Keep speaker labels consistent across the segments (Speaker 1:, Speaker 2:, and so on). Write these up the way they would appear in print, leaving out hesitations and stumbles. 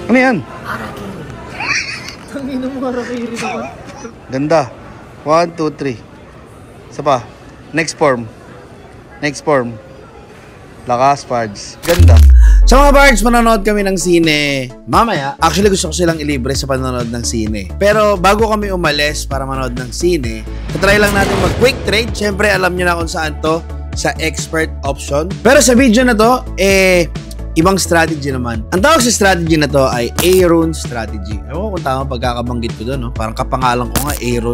Speaker 1: Ano yan?
Speaker 2: Harakiri. Tangin mo harakiri naman.
Speaker 1: Ganda. 1, 2, 3. Isa pa. Next form. Next form. Lakas, Pards. Ganda. So mga Pards, manonood kami ng sine mamaya. Actually, gusto ko silang ilibre sa panonood ng sine. Pero bago kami umalis para manood ng sine, try lang natin mag-quick trade. Siyempre, alam nyo na kung saan to. Sa expert option. Pero sa video na to, ibang strategy naman. Ang tawag sa strategy na to ay Aaron strategy. Ewan ko kung tama pagkakabanggit ko doon, no? Parang kapangalan ko nga, Aaron.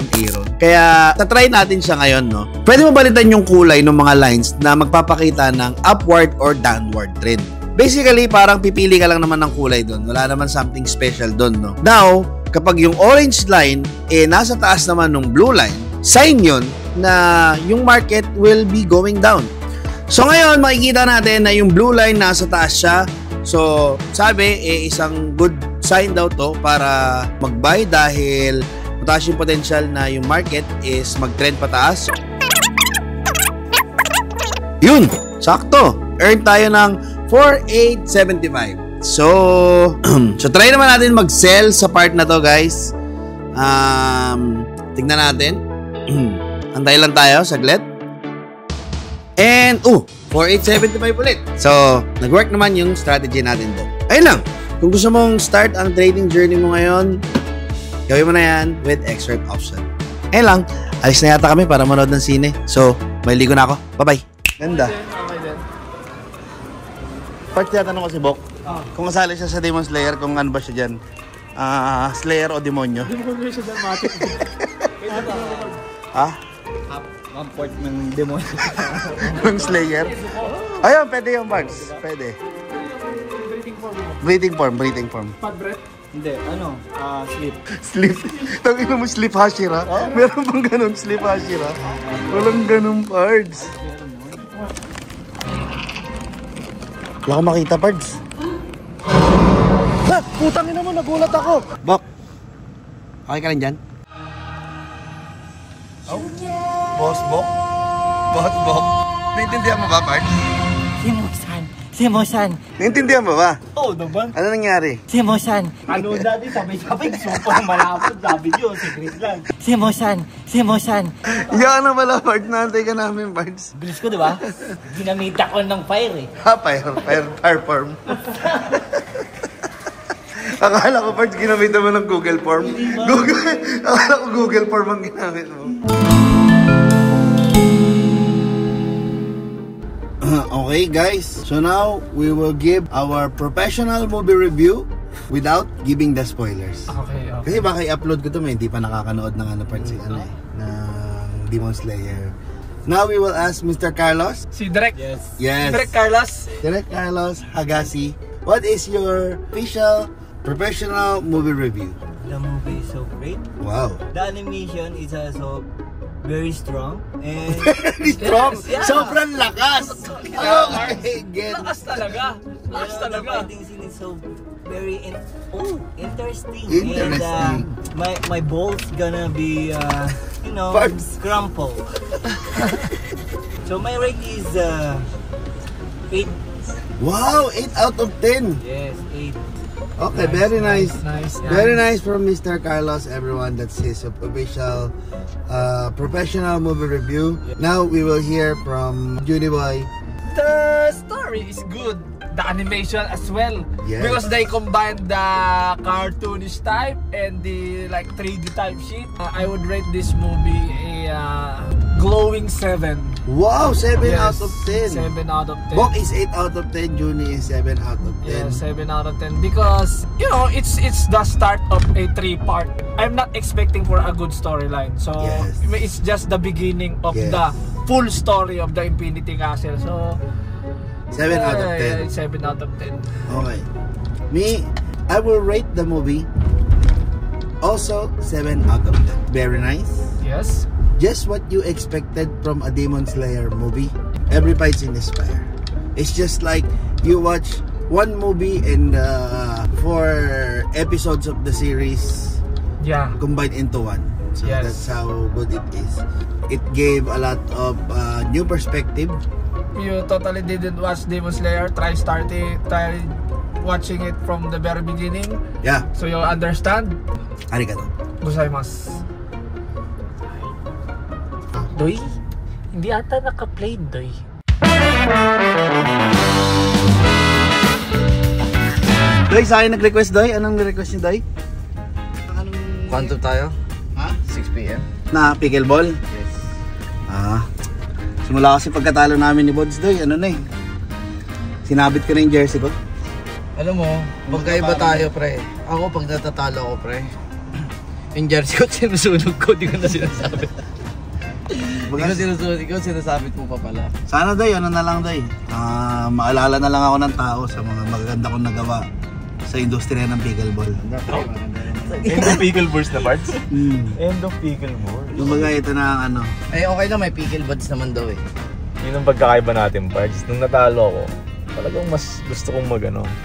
Speaker 1: Kaya, tatry natin siya ngayon, no? Pwede mo balitan yung kulay ng mga lines na magpapakita ng upward or downward trend. Basically, parang pipili ka lang naman ng kulay doon. Wala naman something special doon, no? Now, kapag yung orange line, nasa taas naman ng blue line, sign yun na yung market will be going down. So ngayon, makikita natin na yung blue line nasa taas siya. So, sabi, isang good sign daw to para mag-buy dahil mataas yung potential na yung market is mag-trend pataas. Yun! Sakto! Earn tayo ng 4,875. So, try naman natin mag-sell sa part na to, guys. Tignan natin. Antay lang tayo, saglit. And, 4,875 ulit. So, nag-work naman yung strategy natin doon. Ayun lang. Kung gusto mong start ang trading journey mo ngayon, gawin mo na yan with expert option. Ayun lang. Alis na yata kami para manood ng sine. So, may ligo na ako. Bye-bye. Ganda. Part tinatanong ko si Bok, kung kasali siya sa Demon Slayer, kung ano ba siya dyan? Slayer o demonyo?
Speaker 2: Demonyo siya dyan, matik.
Speaker 1: Ha?
Speaker 2: Ang port ng demonyo.
Speaker 1: Ng Slayer? Ayun, pwede yung parts. Pwede. Breathing form.
Speaker 2: Pad breath? Hindi, sleep.
Speaker 1: Sleep. Tangina mo, sleep Hashira? Meron bang ganun, sleep Hashira? Walang ganun, parts. Wala akong makita, Pards. Putang ina mo, nagulat ako. Bok, okay ka lang dyan? Oh, Boss Bok? Naintindihan mo ba, Pards?
Speaker 3: Simo-san.
Speaker 1: Naintindihan mo ba?
Speaker 2: Oo naman.
Speaker 1: Ano nangyari?
Speaker 3: Simo-san.
Speaker 2: Ano dati, sabay-sabay, super malapot. Sabi nyo, secret lang.
Speaker 3: Simo-san.
Speaker 1: Yan na pala, Pards. Naantay ka namin, Pards.
Speaker 3: Bilis ko, diba? Ginamita ko ng fire eh.
Speaker 1: Ha, fire form. Akala ko, Pards, ginamit mo ng Google form. Akala ko Google form ang ginamit mo. Okay, guys. So now, we will give our professional movie review without giving the spoilers.
Speaker 2: Okay.
Speaker 1: Kasi baka i-upload ko ito, may hindi pa nakakanood ng Pards, ng Demon Slayer. Now, we will ask Mr. Carlos.
Speaker 2: Si Direk.
Speaker 1: Yes. Direk Carlos Hagasi. What is your official professional movie review?
Speaker 3: The movie is so great.
Speaker 1: Wow.
Speaker 3: The animation is also very strong. And
Speaker 1: Very strong.
Speaker 3: Yeah.
Speaker 1: Sobrang lakas. Oh my God.
Speaker 2: Lakas talaga.
Speaker 3: the fighting scene is so very interesting.
Speaker 1: Interesting.
Speaker 3: And my balls gonna be
Speaker 1: Parts.
Speaker 3: crumple. So my rate is 8.
Speaker 1: Wow, 8 out of 10.
Speaker 3: Yes, 8.
Speaker 1: Okay, very nice.
Speaker 2: Nice.
Speaker 1: Very nice from Mr. Carlos, everyone. That's his official professional movie review. Now we will hear from Juniboy.
Speaker 2: The story is good. The animation as well.
Speaker 1: Yes.
Speaker 2: Because they combined the cartoonish type and the 3D type shit. I would rate this movie a glowing 7.
Speaker 1: Wow, 7
Speaker 2: Yes,
Speaker 1: out of 10.
Speaker 2: 7 out of 10.
Speaker 1: Bok is 8 out of 10. Juni is 7 out of 10.
Speaker 2: Yeah, 7 out of 10 because it's the start of a 3-part. I'm not expecting for a good storyline, so
Speaker 1: Yes.
Speaker 2: it's just the beginning of
Speaker 1: Yes.
Speaker 2: the full story of the Infinity Castle. So
Speaker 1: 7 out of 10.
Speaker 2: yeah, 7 out of 10.
Speaker 1: Okay. Me, I will rate the movie also 7 out of 10. Very nice.
Speaker 2: Yes.
Speaker 1: Just what you expected from a Demon Slayer movie. Every fight's in fire. It's just like you watch one movie and 4 episodes of the series
Speaker 2: Yeah.
Speaker 1: combined into one. So
Speaker 2: Yes.
Speaker 1: that's how good it is. It gave a lot of new perspective.
Speaker 2: You totally didn't watch Demon Slayer, try watching it from the very beginning.
Speaker 1: Yeah.
Speaker 2: So you'll understand.
Speaker 1: Arigato.
Speaker 2: Gozaimasu. Doy? Hindi ata naka-play, Doy.
Speaker 1: Doy, sa akin nag-request, Doy. Anong request niyo, Doy?
Speaker 3: Quantum tayo?
Speaker 1: Ha?
Speaker 3: 6 p.m.
Speaker 1: Na pickleball?
Speaker 3: Yes.
Speaker 1: Simula kasi pagkatalo namin ni Bods, Doy, ano na eh. Sinabit ko na yung jersey ko.
Speaker 3: Alam mo, magkaiba tayo, pre. Ako, pag natatalo ako, pre, yung jersey ko, sinusunog ko, di ko na sinasabi. Di ko sinusunog, ikaw sinasabit mo pa pala.
Speaker 1: Sana, Doy, ano na lang, Doy. Maalala na lang ako ng tao sa mga magaganda kong nagawa sa industriya ng pickleball.
Speaker 4: End of pickleboards na parts? End of pickleboards.
Speaker 1: Yung baga, ito na ang ano.
Speaker 3: Ay, okay lang, may picklebuds naman daw eh.
Speaker 4: Yun ang pagkakaiba natin parts. Nung natalo ako, talagang mas gusto kong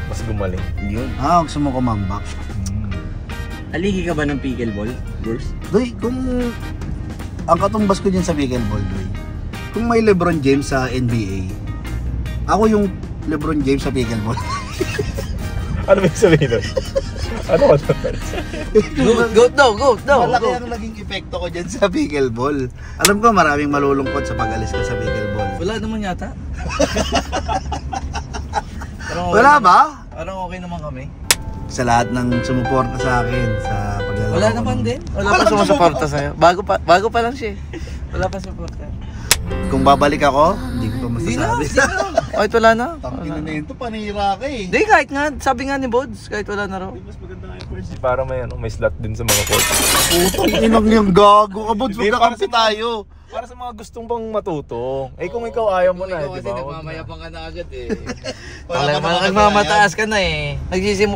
Speaker 4: mas gumaling.
Speaker 3: Yun.
Speaker 1: Gusto mo kumambak.
Speaker 3: Aligi ka ba ng pickleball, Bruce?
Speaker 1: Doy, kung ang katumbas ko dyan sa pickleball, Doy, kung may LeBron James sa NBA, ako yung LeBron James sa pickleball.
Speaker 4: Ano ba yung sabihin nun? Ano ka na parts?
Speaker 3: Go!
Speaker 1: Malaki ang naging epekto ko dyan sa pickleball. Alam ko maraming malulungkot sa pag-alis ko sa pickleball.
Speaker 3: Wala naman yata.
Speaker 1: Wala ba?
Speaker 3: Parang okay naman kami.
Speaker 1: Sa lahat ng sumuporta sa akin sa paglalaro.
Speaker 3: Wala naman din. Wala pa sumusuporta sa'yo. Bago pa lang siya. Wala pa sumusuporta.
Speaker 1: Kung babalik ako, hindi ko pa masasabi.
Speaker 3: Kahit wala na.
Speaker 1: Tangina na ito, panira ka eh.
Speaker 3: Hindi, kahit nga, sabi nga ni Bods, kahit wala na raw.
Speaker 4: Mas maganda nga yung parts. Para may slot din sa mga court.
Speaker 1: Putang inang yung gago ka, Bods. Magkakampi tayo.
Speaker 4: Para sa mga gustong pang matuto. Eh kung ikaw ayaw mo na, di ba?
Speaker 3: Kasi nagmamayabang ka na agad eh. Nagmamataas ka na eh.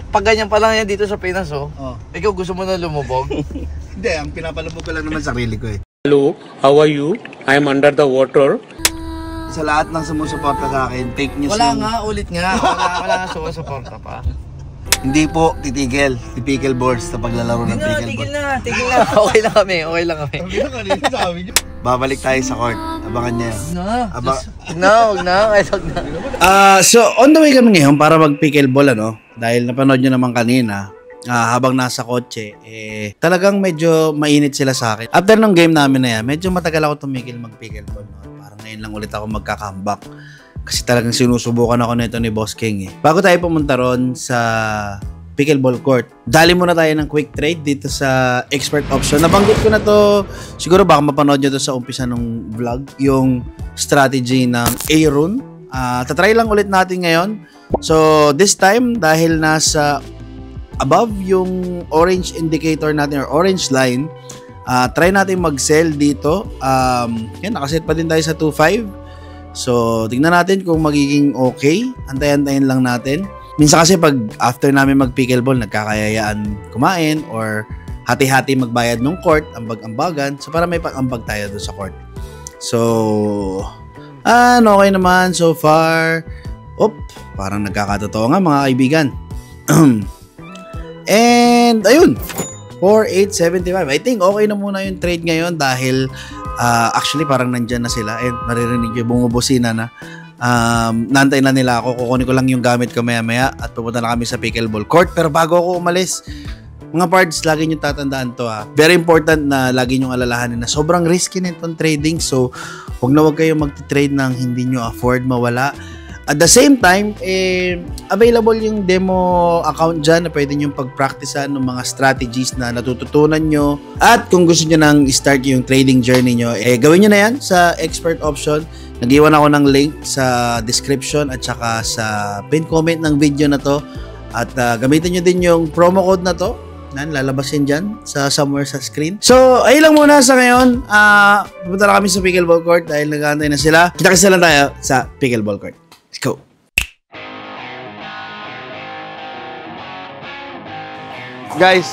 Speaker 3: Pag ganyan pa lang yan dito sa Pinas oh. Ikaw gusto mo na lumubog.
Speaker 1: Hindi, ang pinapalubog ko lang naman sarili ko eh.
Speaker 5: Hello, how are you? I am under the water.
Speaker 1: Sa lahat ng sumusuporta sa akin, fake news
Speaker 3: Wala
Speaker 1: yung...
Speaker 3: nga, ulit nga. Wala nga sumusuporta pa.
Speaker 1: Hindi po titigil si pickleboards sa paglalaro ng pickleball.
Speaker 3: Tigil na. Okay lang kami.
Speaker 1: Babalik tayo sa court. Abangan niya.
Speaker 3: Huwag na.
Speaker 1: So, on the way kami ngayon para mag-pickleball, ano? Dahil napanood nyo naman kanina, habang nasa kotse, talagang medyo mainit sila sa akin. After ng game namin na yan, medyo matagal ako tumigil mag-pickleball. No? Parang ngayon lang ulit ako magka-comeback. Kasi talagang sinusubukan ako nito ni Boss King eh. Bago tayo pumunta ron sa pickleball court, dali muna tayo ng quick trade dito sa expert option. Nabanggit ko na to, siguro baka mapanood nyo to sa umpisa ng vlog, yung strategy ng A-Rune. Tatry lang ulit natin ngayon. So this time, dahil nasa above yung orange indicator natin or orange line, try natin mag-sell dito. Yan, nakaset pa din tayo sa 2.5. So, tingnan natin kung magiging okay. Antayin-antayin lang natin. Minsan kasi pag after namin mag-pickleball, nagkakayayaan kumain or hati-hati magbayad ng court, ambag-ambagan. So, para may pag-ambag tayo doon sa court. So, okay naman so far. Parang nagkakatotoo nga mga kaibigan. And, ayun. 4,875. I think okay na muna yung trade ngayon dahil actually parang nandyan na sila and maririnig yung bumubusina na. Nantay na nila ako, kukunin ko lang yung gamit ko maya at pupunta na kami sa pickleball court. Pero bago ako umalis, mga parts, lagi nyo tatandaan to ha. Very important na lagi nyo alalahanin na sobrang risky nitong trading. So huwag na huwag kayong mag-trade ng hindi nyo afford mawala. At the same time, available yung demo account dyan na pwede nyo pag-practicean ng mga strategies na natututunan nyo. At kung gusto nyo nang start yung trading journey nyo, gawin nyo na yan sa expert option. Nag-iwan ako ng link sa description at saka sa pin comment ng video na to. At gamitin nyo din yung promo code na to. Lalabas yan dyan sa somewhere sa screen. So, ayun lang muna sa ngayon. Pupunta na kami sa pickleball court dahil nag-aantay na sila. Kita-kita lang tayo sa pickleball court. Let's go. Guys,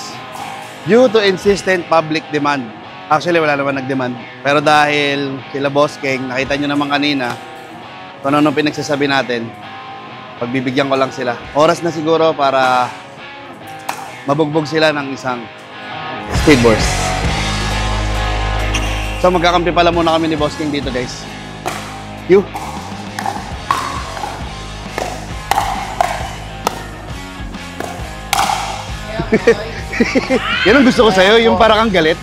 Speaker 1: due to insistent public demand, actually wala naman nag-demand, pero dahil sila Boss King, nakita nyo naman kanina kung ano pinagsasabi natin, pagbibigyan ko lang sila. Oras na siguro para mabugbog sila ng isang skateboards. So magkakampi pala muna kami ni Boss King dito guys. Yan ang gusto ko sa'yo, yung para kang galit.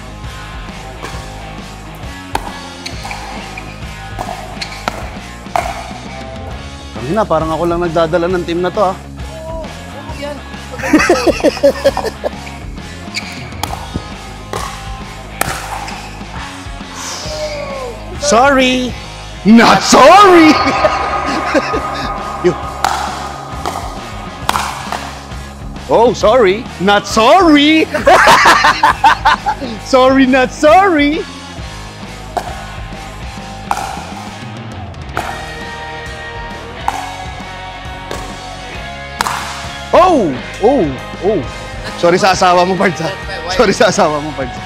Speaker 1: Na, parang ako lang nagdadala ng team na to, ah. Sorry! Not sorry! Oh, sorry! Not sorry! Sorry, not sorry! Oh! Oh! Oh! Sorry sa asawa mo, Pards, ha? Sorry sa asawa mo, Pards.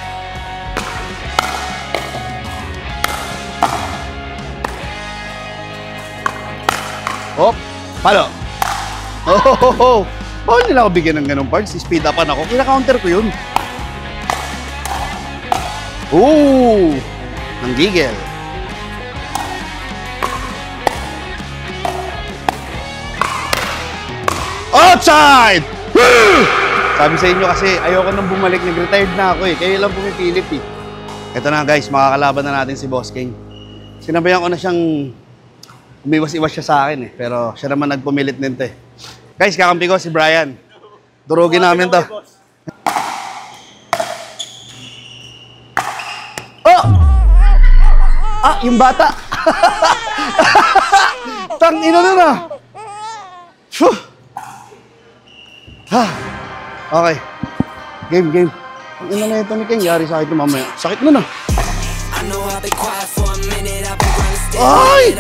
Speaker 1: Oh! Palo! Oh! Oh! Oh! Bakit nila ako bigyan ng ganong Pards? Speed upan ako. Kina-counter ko yun. Oh! Nanggigil. Outside! Woo! Sabi sa inyo kasi ayoko nang bumalik. Nag-retired na ako eh. Kayo lang pumipilit eh. Ito na guys, makakalaban na natin si Boss King. Sinabayan ko na siyang umiwas-iwas siya sa akin eh. Pero siya naman nagpumilit nito eh. Guys, kakampi ko si Brian. Durugin namin to. Oh! Ah, yung bata! Tangina na na! Phew! Ha! Okay. Game. Ang ina na ito ni King, yari sa akin ito mamaya. Sakit na na. Ay!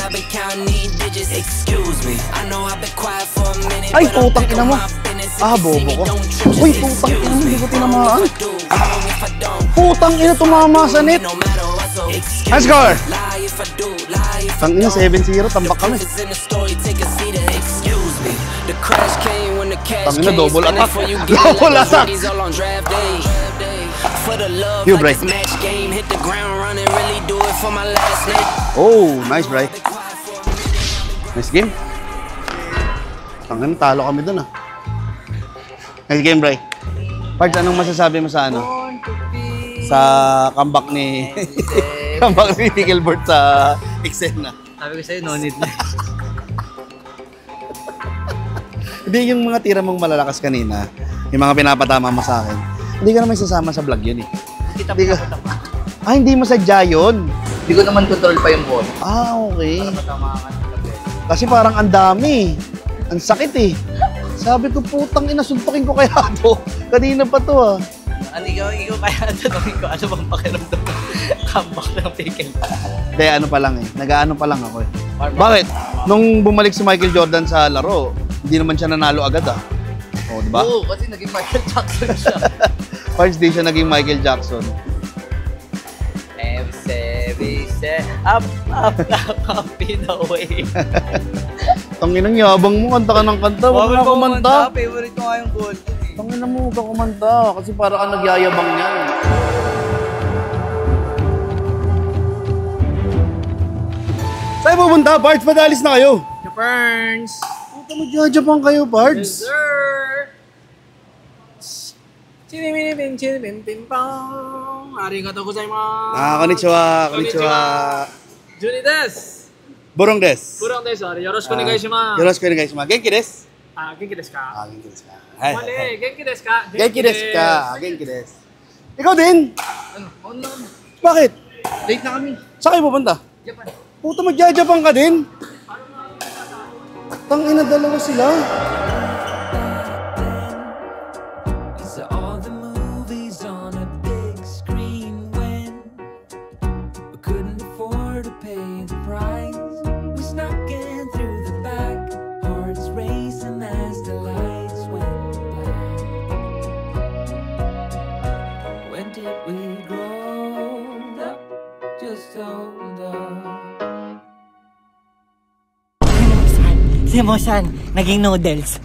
Speaker 1: Ay, putang ina mo. Ah, bobo ko. Uy, putang ina mo, hindi ko tinamaan. Putang ina, tumama sa net. High score! Tang ina, 7-0, tambak kami. Tang ina, double attack. Double attack! You, Bray. Oh, nice, Bray. Nice game. Tangin, talo kami dun, ah. Nice game, Bray. Pards, anong masasabi mo sa ano? Sa comeback ni... comeback ni Nickelbert sa Exena.
Speaker 3: Sabi ko sa'yo, no need na.
Speaker 1: Hindi, yung mga tira mong malalakas kanina, yung mga pinapatama mo sa akin, hindi ka naman sasama sa vlog yun eh. Hindi ka... Ah, hindi mo sadya yun?
Speaker 3: Hindi ko naman control pa yung ball.
Speaker 1: Ah, okay. Kasi parang ang dami. Ang sakit eh. Sabi ko, putang ina, suntukin ko kaya to. Kanina pa to ah.
Speaker 3: Ano ikaw kaya tanongin ko, ano bang pakiramdam ng comeback ng Pickle?
Speaker 1: Hindi, ano pa lang eh. Nag-ano pa lang ako eh. Bakit? Nung bumalik si Michael Jordan sa laro, hindi naman siya nanalo agad ah. O, diba?
Speaker 3: Oo, kasi naging Michael Jackson siya.
Speaker 1: First day siya naging Michael Jackson.
Speaker 3: Up, in the way.
Speaker 1: Tanginang yabang mo, kanta ka ng kanta. Huwag na kumanta.
Speaker 3: Favorite ko nga yung goal.
Speaker 1: Tanginang mo, huwag ka kumanta. Kasi para ka nagyayabang niyan. Saan pupunta? Pards, padalis na kayo.
Speaker 2: Japan's.
Speaker 1: Puta mo, Japang kayo, Pards.
Speaker 2: Yes, sir. Chiniminipin-pong. Arigatou gozaimasu.
Speaker 1: Konnichiwa.
Speaker 2: Juni desu.
Speaker 1: Borong desu.
Speaker 2: Burong desu. Yoroshiku onegaishimasu.
Speaker 1: Yoroshiku onegaishimasu. Genki desu.
Speaker 2: Genki desu ka?
Speaker 1: Genki desu ka.
Speaker 2: Mali, genki desu ka?
Speaker 1: Genki desu ka. Genki desu. Ikaw din?
Speaker 3: Ano? Online.
Speaker 1: Bakit?
Speaker 3: Late na kami.
Speaker 1: Saan kayo pupunta?
Speaker 3: Japan.
Speaker 1: Puta, magja-Japan ka din? Tangina, dalawa sila.
Speaker 6: Si Mosan, naging noodles.